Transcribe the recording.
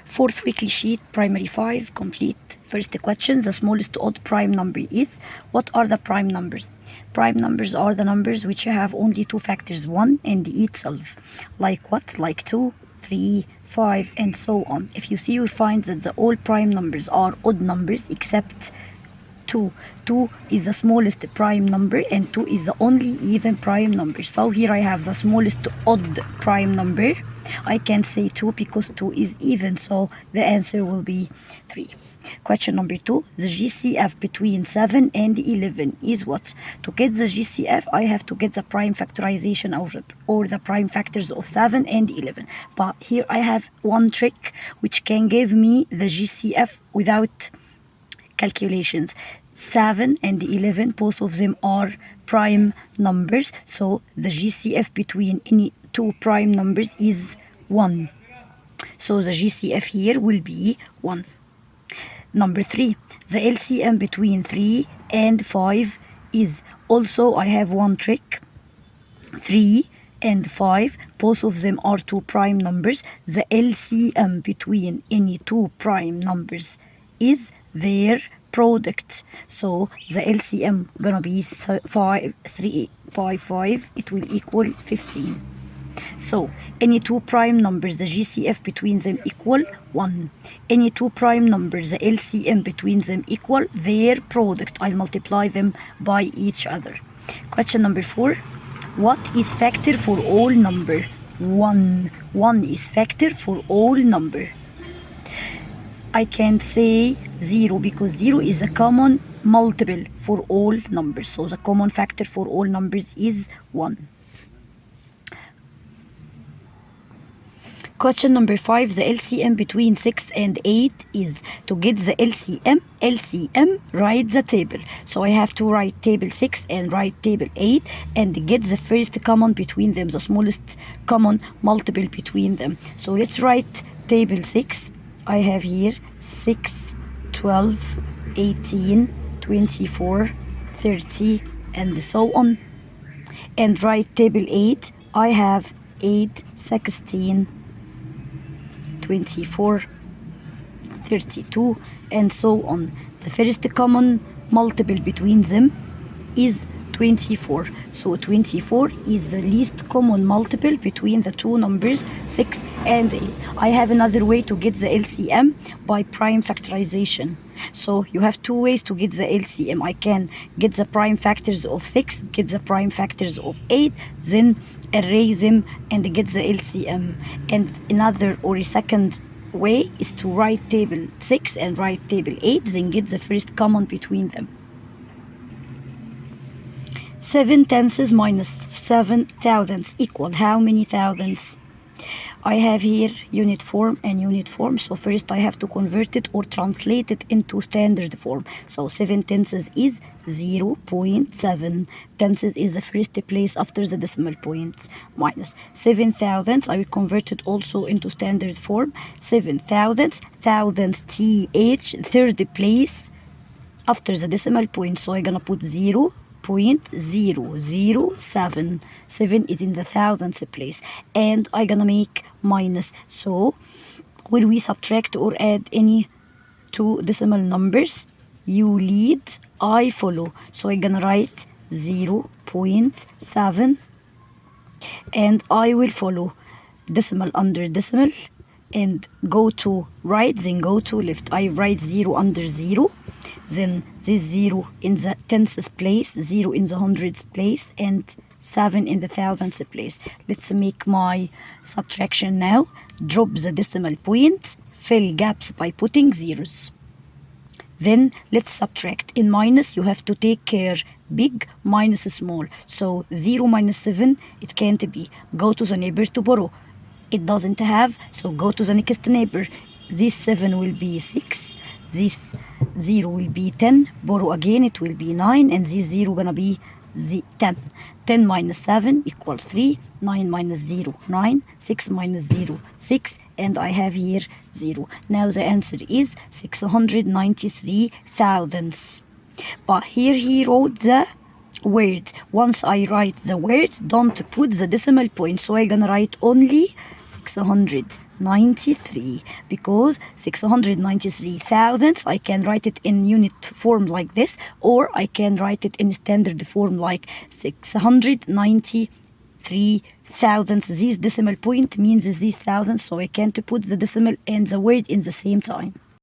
Fourth weekly sheet, primary 5, complete. First question, the smallest odd prime number is. What are the prime numbers? Prime numbers are the numbers which have only two factors, 1 and itself. Like what? Like 2, 3, 5, and so on. If you see, you find that the all prime numbers are odd numbers except 2. 2 is the smallest prime number and 2 is the only even prime number. So here I have the smallest odd prime number. I can say 2 because 2 is even, so the answer will be 3. Question number 2, the GCF between 7 and 11 is what? To get the GCF, I have to get the prime factorization or the prime factors of 7 and 11. But here I have one trick which can give me the GCF without calculations. 7 and 11, both of them are prime numbers, so the GCF between any two prime numbers is 1. So the GCF here will be 1. Number 3, the LCM between 3 and 5 is. Also, I have one trick. 3 and 5, both of them are two prime numbers. The LCM between any two prime numbers is their product. So the LCM gonna be 3 by 5, it will equal 15. So any two prime numbers, the GCF between them equal 1. Any two prime numbers, the LCM between them equal their product. I'll multiply them by each other. Question number 4, what is factor for all number? 1. 1 is factor for all number. I can say 0 because 0 is a common multiple for all numbers. So the common factor for all numbers is 1. Question number 5, the LCM between 6 and 8 is. To get the LCM, write the table. So I have to write table 6 and write table 8 and get the first common between them, the smallest common multiple between them. So let's write table 6. I have here 6, 12, 18, 24, 30, and so on. And write table 8. I have 8, 16, 24, 32, and so on. The first common multiple between them is 24. So 24 is the least common multiple between the two numbers 6 and 8. I have another way to get the LCM by prime factorization. So you have two ways to get the LCM. I can get the prime factors of 6, get the prime factors of 8, then erase them and get the LCM. And another or a second way is to write table 6 and write table 8, then get the first common between them. 7 tenths minus 7 thousandths equal how many thousandths? I have here unit form and unit form. So first I have to convert it or translate it into standard form. So 7 tenths is 0.7. Tenths is the first place after the decimal points. Minus 7 thousandths. I will convert it also into standard form. 7 thousandths. Thousandths, TH, third place after the decimal point. So I'm gonna put 0.007. 7 is in the thousandths place, and I'm gonna make minus. So when we subtract or add any two decimal numbers, you lead, I follow. So I'm gonna write 0.7 and I will follow decimal under decimal and go to right, then go to left. I write 0 under 0, then this 0 in the tenths place, 0 in the hundredths place, and 7 in the thousandths place. Let's make my subtraction now. Drop the decimal points, fill gaps by putting zeros. Then let's subtract. In minus you have to take care, big minus small. So 0 minus 7, it can't be. Go to the neighbor to borrow. It doesn't have, so go to the next neighbor. This 7 will be 6, this 0 will be 10, borrow again, it will be 9, and this 0 gonna be 10. 10 minus 7 equals 3, 9 minus 0, 9, 6 minus 0, 6, and I have here 0. Now the answer is 693 thousandths. But here he wrote the word. Once I write the word, don't put the decimal point. So I'm gonna write only 600. 693 because 693 thousandths, I can write it in unit form like this, or I can write it in standard form like 693 thousandths. This decimal point means these thousandths, so I can't put the decimal and the word in the same time.